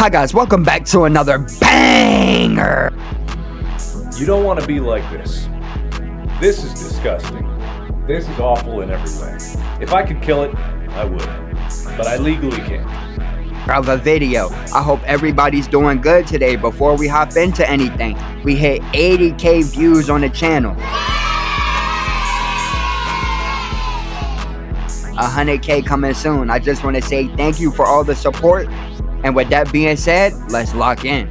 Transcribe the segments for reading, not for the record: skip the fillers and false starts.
Hi guys, welcome back to another banger. You don't want to be like this. This is disgusting. This is awful in every way. If I could kill it, I would. But I legally can't. Of a video. I hope everybody's doing good today. Before we hop into anything, we hit 80k views on the channel. 100k coming soon. I just want to say thank you for all the support. And with that being said, let's lock in.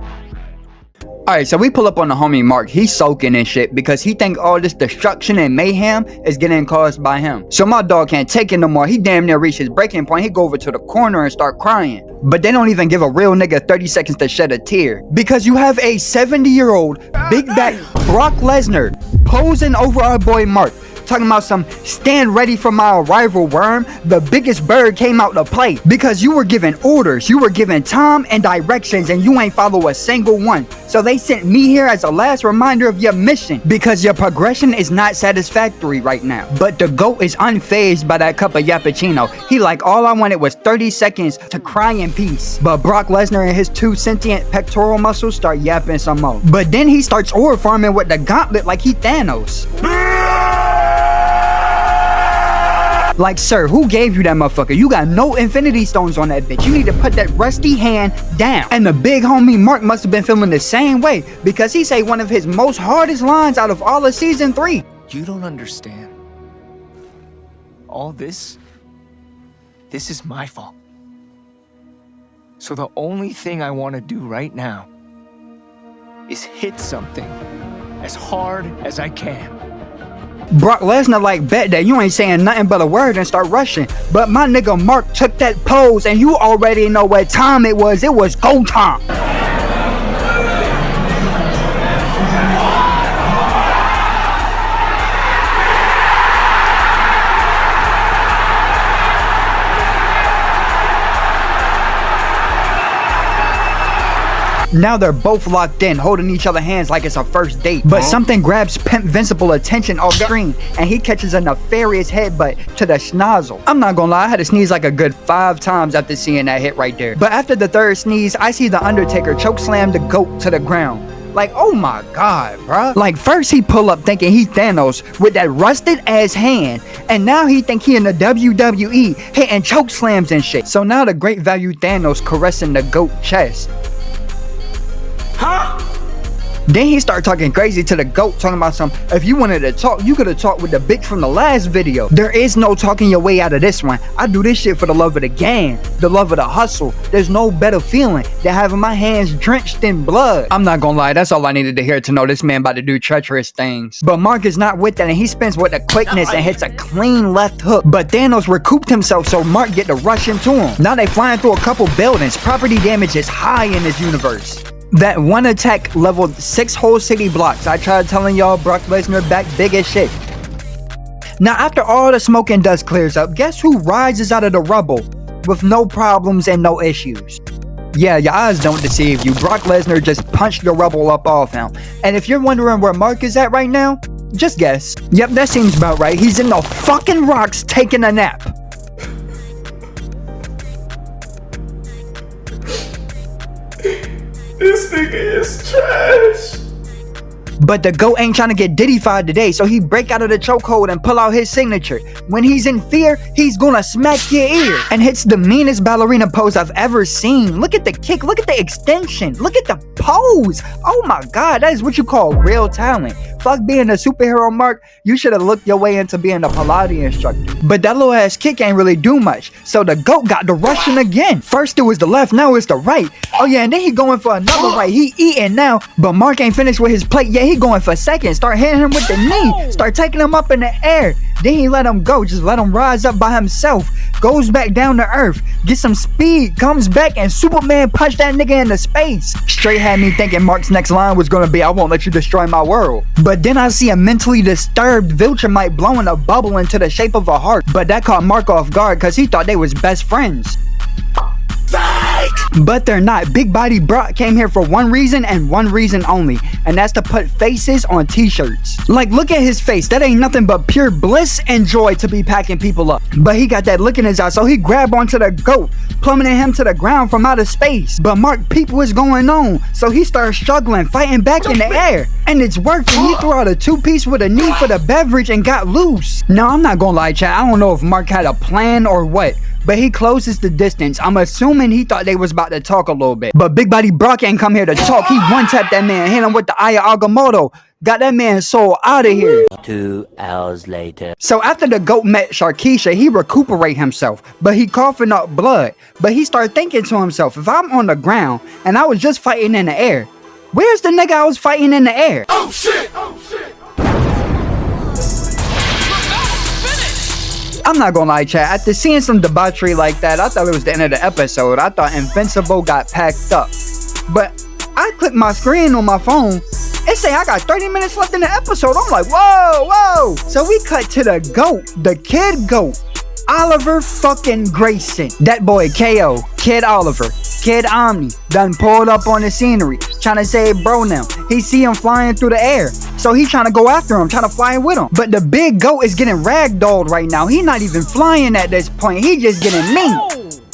Alright, so we pull up on the homie Mark. He's soaking and shit because he think all this destruction and mayhem is getting caused by him. So my dog can't take it no more. He damn near reached his breaking point. He go over to the corner and start crying. But they don't even give a real nigga 30 seconds to shed a tear. Because you have a 70-year-old big back Brock Lesnar posing over our boy Mark. Talking about some stand ready for my arrival, worm. The biggest bird came out to play because you were given orders, you were given time and directions, and you ain't follow a single one. So they sent me here as a last reminder of your mission because your progression is not satisfactory right now. But the GOAT is unfazed by that cup of yappuccino. He like, all I wanted was 30 seconds to cry in peace. But Brock Lesnar and his 2 sentient pectoral muscles start yapping some more. But then he starts ore farming with the gauntlet like he Thanos. Like, sir, who gave you that motherfucker? You got no infinity stones on that bitch. You need to put that rusty hand down. And the big homie Mark must have been feeling the same way because he say one of his most hardest lines out of all of season 3. You don't understand. All this is my fault. So the only thing I want to do right now is hit something as hard as I can. Brock Lesnar like, bet that you ain't saying nothing but a word and start rushing. But my nigga Mark took that pose and you already know what time it was. It was go time. Now they're both locked in, holding each other's hands like it's a first date. But something grabs Pimp Invincible attention off screen, and he catches a nefarious headbutt to the schnozzle. I'm not gonna lie, I had to sneeze like a good 5 times after seeing that hit right there. But after the 3rd sneeze, I see the Undertaker chokeslam the GOAT to the ground. Like, oh my god, bruh. Like, first he pull up thinking he Thanos with that rusted ass hand, and now he think he in the WWE hitting chokeslams and shit. So now the great value Thanos caressing the GOAT chest. Huh? Then he started talking crazy to the GOAT, talking about some, if you wanted to talk, you could have talked with the bitch from the last video. There is no talking your way out of this one. I do this shit for the love of the game, the love of the hustle. There's no better feeling than having my hands drenched in blood. I'm not gonna lie, that's all I needed to hear to know this man about to do treacherous things. But Mark is not with that, and he spins with the quickness and hits a clean left hook. But Thanos recouped himself, so Mark get to rush into him. Now they flying through a couple buildings. Property damage is high in this universe. That one attack leveled 6 whole city blocks. I tried telling y'all Brock Lesnar back big as shit. Now after all the smoke and dust clears up, guess who rises out of the rubble with no problems and no issues? Yeah, your eyes don't deceive you. Brock Lesnar just punched the rubble up off him. And if you're wondering where Mark is at right now, just guess. Yep, that seems about right. He's in the fucking rocks taking a nap. This nigga is trash. But the GOAT ain't trying to get diddy-fied today, so he break out of the chokehold and pull out his signature. When he's in fear, he's gonna smack your ear. And hits the meanest ballerina pose I've ever seen. Look at the kick, look at the extension, look at the pose. Oh my god, that is what you call real talent. Fuck being a superhero, Mark. You should have looked your way into being a Pilates instructor. But that little ass kick ain't really do much. So the GOAT got the rushing again. First it was the left, now it's the right. Oh yeah, and then he going for another right. He eating now. But Mark ain't finished with his plate yet. He going for second. Start hitting him with the knee. Start taking him up in the air. Then he let him go. Just let him rise up by himself. Goes back down to earth. Gets some speed. Comes back and Superman punched that nigga into space. Straight had me thinking Mark's next line was gonna be, I won't let you destroy my world. But then I see a mentally disturbed Viltrumite blowing a bubble into the shape of a heart. But that caught Mark off guard because he thought they was best friends. But they're not. Big Body Brock came here for one reason and one reason only, and that's to put faces on t-shirts. Like, look at his face. That ain't nothing but pure bliss and joy to be packing people up. But he got that look in his eye, so he grabbed onto the goat, plummeting him to the ground from outer space. But Mark peeped what's going on, so he started struggling, fighting back in the air. And it's working. He threw out a two-piece with a knee for the beverage and got loose. Now, I'm not gonna lie, chat. I don't know if Mark had a plan or what, but he closes the distance. I'm assuming he thought they was about to talk a little bit. But Big Body Brock ain't come here to talk. He one-tapped that man, hit him with the Eye of Agamotto. Got that man's soul out of here. 2 hours later. So after the goat met Sharkeisha, he recuperate himself, but he coughing up blood. But he started thinking to himself, if I'm on the ground and I was just fighting in the air, where's the nigga I was fighting in the air? Oh shit! Oh shit! I'm not gonna lie, chat. After seeing some debauchery like that, I thought it was the end of the episode. I thought Invincible got packed up. But I clicked my screen on my phone. It say I got 30 minutes left in the episode. I'm like, whoa, whoa. So we cut to the goat, the kid goat, Oliver fucking Grayson. That boy KO, Kid Oliver, Kid Omni, done pulled up on the scenery, trying to save bro now. He see him flying through the air, so he trying to go after him, trying to fly with him. But the big goat is getting ragdolled right now. He not even flying at this point. He just getting mean.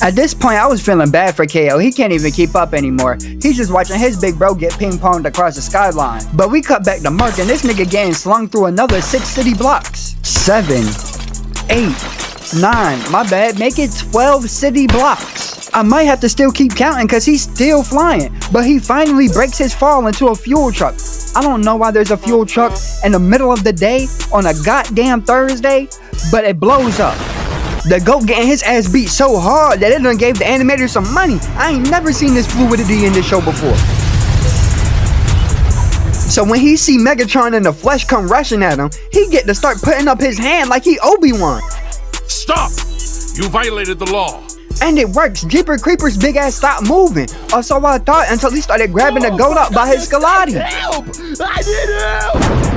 At this point, I was feeling bad for KO. He can't even keep up anymore. He's just watching his big bro get ping-ponged across the skyline. But we cut back to Mark, and this nigga getting slung through another 6 city blocks. 7, 8, 9, my bad, make it 12 city blocks. I might have to still keep counting because he's still flying, but he finally breaks his fall into a fuel truck. I don't know why there's a fuel truck in the middle of the day on a goddamn Thursday, but it blows up. The goat getting his ass beat so hard that it done gave the animator some money. I ain't never seen this fluidity in this show before. So when he see Megatron in the flesh come rushing at him, he get to start putting up his hand like he Obi-Wan. Stop! You violated the law. And it works. Jeeper Creeper's big ass stopped moving. Or so I thought, until he started grabbing the goat up by his Scalati. Help! I need help!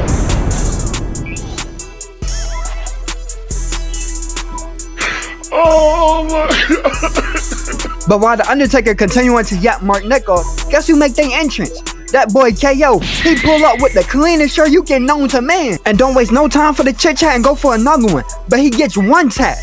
Oh my God. But while the Undertaker continuing to yap Mark Neck off, guess who make their entrance? That boy KO. He pull up with the cleanest shirt you can known to man. And don't waste no time for the chit chat and go for another one. But he gets one tap.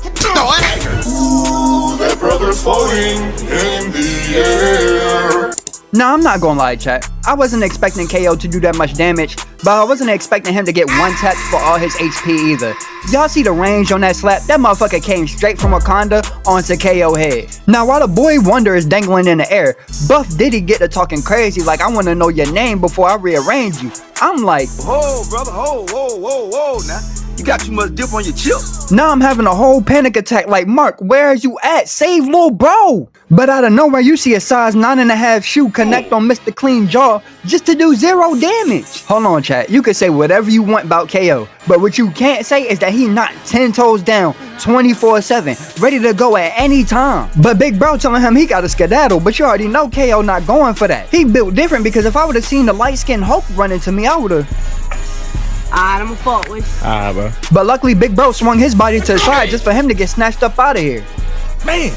Ooh, that brother's floating in the air. Nah, I'm not gonna lie, chat. I wasn't expecting KO to do that much damage, but I wasn't expecting him to get one tap for all his HP either. Y'all see the range on that slap? That motherfucker came straight from Wakanda onto KO head. Now, while the boy Wonder is dangling in the air, Buff Diddy get to talking crazy like, I wanna know your name before I rearrange you. I'm like, Whoa, brother, whoa, now. You got too much dip on your chip. now I'm having a whole panic attack like, Mark, where are you at? Save little bro. But out of nowhere, you see a size 9.5 shoe connect on Mr. Clean Jaw just to do 0 damage. Hold on, chat. You can say whatever you want about KO, but what you can't say is that he not 10 toes down 24/7, ready to go at any time. But Big Bro telling him he got a skedaddle, but you already know KO not going for that. He built different, because if I would have seen the light-skinned Hulk run into me, I would have. I'm a fault with bro. But luckily, Big Bro swung his body to the side just for him to get snatched up out of here. Man,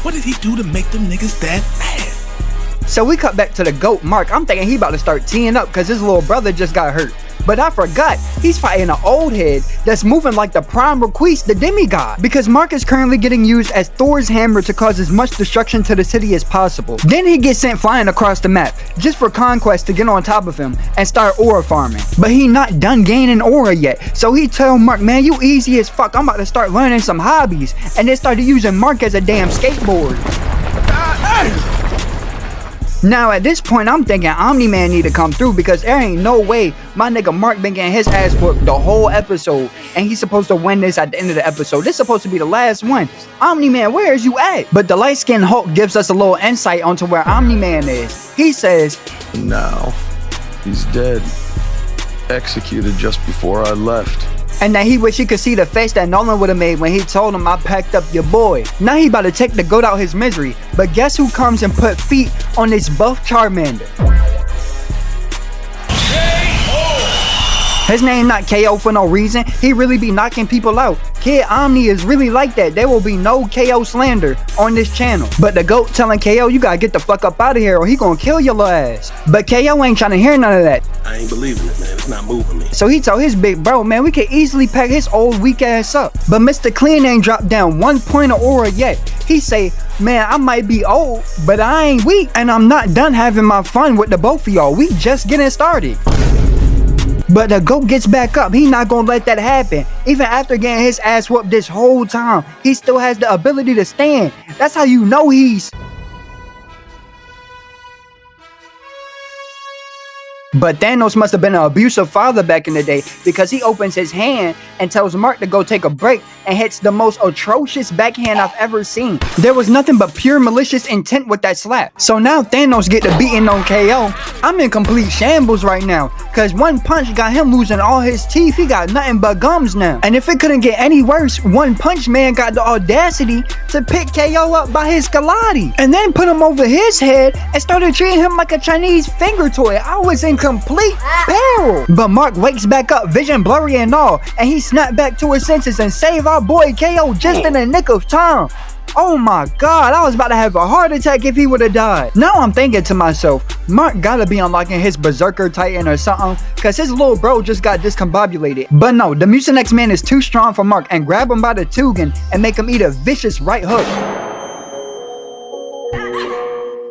what did he do to make them niggas that mad? So we cut back to the GOAT Mark. I'm thinking he about to start teeing up because his little brother just got hurt. But I forgot, he's fighting an old head that's moving like the prime Requise, the demigod. Because Mark is currently getting used as Thor's hammer to cause as much destruction to the city as possible. Then he gets sent flying across the map, just for Conquest to get on top of him and start aura farming. But he not done gaining aura yet. So he tell Mark, man, you easy as fuck, I'm about to start learning some hobbies. And then started using Mark as a damn skateboard. Now at this point, I'm thinking Omni-Man need to come through, because there ain't no way my nigga Mark been getting his ass whooped the whole episode and he's supposed to win this at the end of the episode. This is supposed to be the last one. Omni-Man, where is you at? But the light-skinned Hulk gives us a little insight onto where Omni-Man is. He says, now he's dead, executed just before I left. and that he wish he could see the face that Nolan would have made when he told him, I packed up your boy. Now he about to take the goat out his misery, but guess who comes and put feet on this buff Charmander? His name not KO for no reason. He really be knocking people out. Kid Omni is really like that. There will be no KO slander on this channel. But the GOAT telling KO, you gotta get the fuck up out of here or he gonna kill your little ass. But KO ain't trying to hear none of that. I ain't believing it, man. It's not moving me. So he told his big bro, man, we could easily pack his old weak ass up. But Mr. Clean ain't dropped down 1 point of aura yet. He say, man, I might be old, but I ain't weak. And I'm not done having my fun with the both of y'all. We just getting started. But the GOAT gets back up. He not gonna let that happen. Even after getting his ass whooped this whole time, he still has the ability to stand. That's how you know he's... But Thanos must have been an abusive father back in the day because he opens his hand and tells Mark to go take a break and hits the most atrocious backhand I've ever seen. There was nothing but pure malicious intent with that slap. So now Thanos get the beating on KO. I'm in complete shambles right now because one punch got him losing all his teeth. He got nothing but gums now. And if it couldn't get any worse, One Punch Man got the audacity to pick KO up by his Galati and then put him over his head and started treating him like a Chinese finger toy. I was in complete peril. But Mark wakes back up, vision blurry and all, and he snapped back to his senses and saved our boy KO just in the nick of time. Oh my god, I was about to have a heart attack if he would have died. Now I'm thinking to myself, Mark gotta be unlocking his Berserker Titan or something, cause his little bro just got discombobulated. But no, the Mucinex man is too strong for Mark and grab him by the Tugan and make him eat a vicious right hook.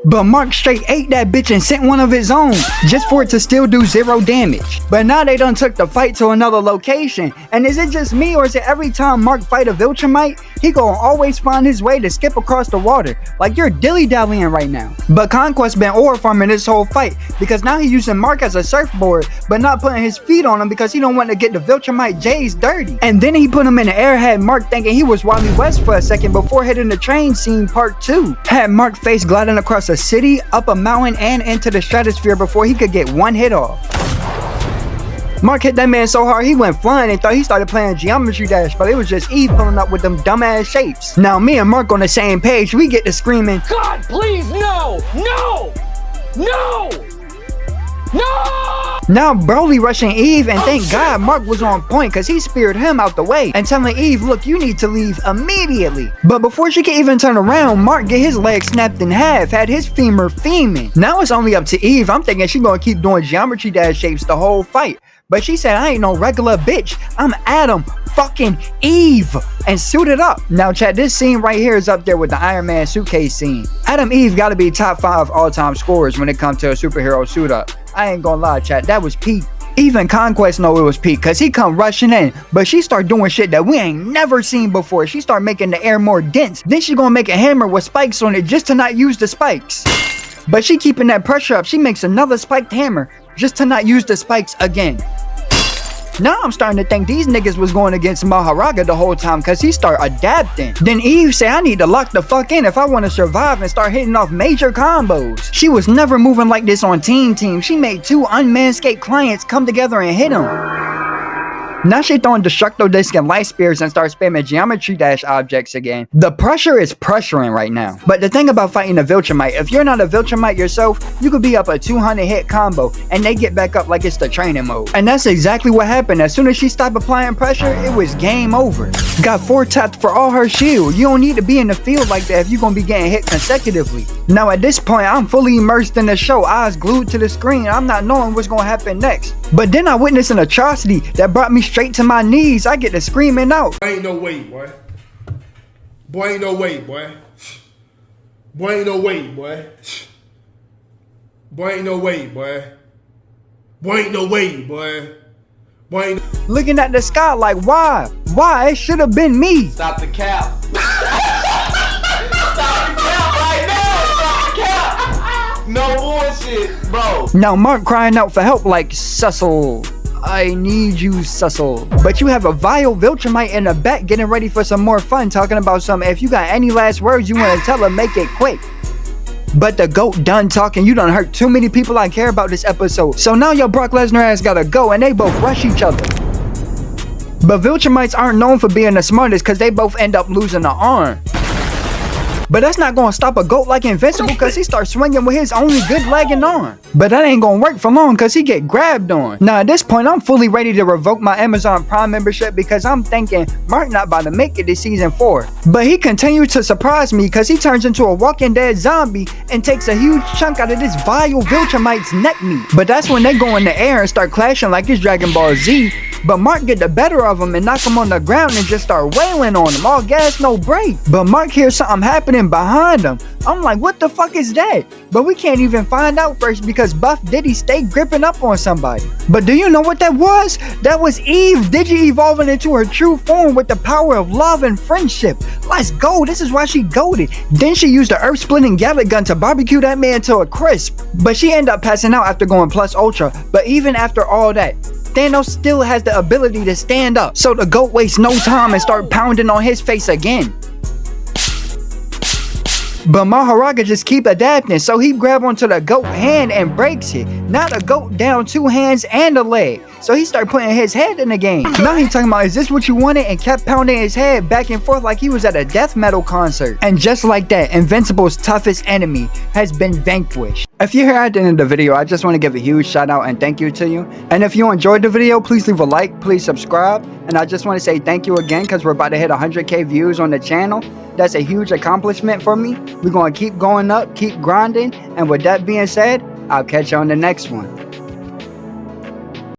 But Mark straight ate that bitch and sent one of his own, just for it to still do 0 damage. But now they done took the fight to another location. And is it just me or is it every time Mark fight a Viltrumite, he gonna always find his way to skip across the water? Like you're dilly-dallying right now. But Conquest been ore farming this whole fight, because now he using Mark as a surfboard, but not putting his feet on him because he don't want to get the Viltrumite J's dirty. And then he put him in the air, had Mark thinking he was Wally West for a second before hitting the train scene part 2. Had Mark face gliding across a city, up a mountain, and into the stratosphere before he could get one hit off. Mark hit that man so hard he went flying and thought he started playing Geometry Dash, but it was just Eve pulling up with them dumbass shapes. Now me and Mark on the same page, we get to screaming, God, please, no! No! No! No! Now Broly rushing Eve, and thank God Mark was on point because he speared him out the way and telling Eve, look, you need to leave immediately. But before she could even turn around, Mark get his leg snapped in half, had his femur feming. Now it's only up to Eve. I'm thinking she gonna keep doing Geometry Dash shapes the whole fight. But she said, I ain't no regular bitch. I'm Adam fucking Eve and suited up. Now chat, this scene right here is up there with the Iron Man suitcase scene. Adam Eve gotta be top 5 all-time scorers when it comes to a superhero suit up. I ain't gonna lie, chat, that was peak. Even Conquest know it was peak cause he come rushing in, but she start doing shit that we ain't never seen before. She start making the air more dense. Then she gonna make a hammer with spikes on it just to not use the spikes. But she keeping that pressure up. She makes another spiked hammer just to not use the spikes again. Now I'm starting to think these niggas was going against Maharaga the whole time because he start adapting. Then Eve say I need to lock the fuck in if I want to survive and start hitting off major combos. She was never moving like this on Team. She made 2 unmanscaped clients come together and hit him. Now she throwing Destructo Disc and Light Spears and start spamming Geometry Dash objects again. The pressure is pressuring right now. But the thing about fighting a Viltrumite, if you're not a Viltrumite yourself, you could be up a 200 hit combo and they get back up like it's the training mode. And that's exactly what happened. As soon as she stopped applying pressure, it was game over. Got 4 tapped for all her shield. You don't need to be in the field like that if you're gonna be getting hit consecutively. Now at this point, I'm fully immersed in the show, eyes glued to the screen. I'm not knowing what's gonna happen next. But then I witnessed an atrocity that brought me straight to my knees. I get to screaming out. Ain't no way, boy. Boy, ain't no way, boy. Boy, ain't no way, boy. Boy, ain't no way, boy. Boy, ain't no way, boy. Boy, ain't... Looking at the sky like, why? Why? It should have been me. Stop the cap. Stop the cap right now. Stop the cap. No bullshit, bro. Now Mark crying out for help like, Cecil, I need you, Cecil. But you have a vile Viltrumite in the back getting ready for some more fun, talking about something. If you got any last words you want to tell her, make it quick. But the GOAT done talking. You done hurt too many people I care about this episode. So now your Brock Lesnar ass gotta go and they both rush each other. But Viltrumites aren't known for being the smartest because they both end up losing an arm. But that's not gonna stop a goat like Invincible because he starts swinging with his only good leg and arm. But that ain't gonna work for long because he get grabbed on. Now at this point, I'm fully ready to revoke my Amazon Prime membership because I'm thinking Mark not about to make it to season 4. But he continues to surprise me because he turns into a Walking Dead zombie and takes a huge chunk out of this vile Viltrumite's neck meat. But that's when they go in the air and start clashing like it's Dragon Ball Z. But Mark get the better of him and knock him on the ground and just start wailing on him, all gas, no break. But Mark hears something happening behind him. I'm like, what the fuck is that? But we can't even find out first because Buff Diddy stay gripping up on somebody. But do you know what that was? That was Eve digi-evolving into her true form with the power of love and friendship. Let's go, this is why she goated. Then she used the earth-splitting Gatling gun to barbecue that man to a crisp. But she ended up passing out after going plus ultra. But even after all that, Thanos still has the ability to stand up, so the goat wastes no time and start pounding on his face again. But Maharaga just keep adapting, so he grab onto the goat hand and breaks it. Now the goat down 2 hands and a leg, so he start putting his head in the game. Now he talking about, is this what you wanted? And kept pounding his head back and forth like he was at a death metal concert. And just like that, Invincible's toughest enemy has been vanquished. If you're here at the end of the video, I just want to give a huge shout out and thank you to you. And if you enjoyed the video, please leave a like, please subscribe. And I just want to say thank you again because we're about to hit 100K views on the channel. That's a huge accomplishment for me. We're going to keep going up, keep grinding. And with that being said, I'll catch you on the next one.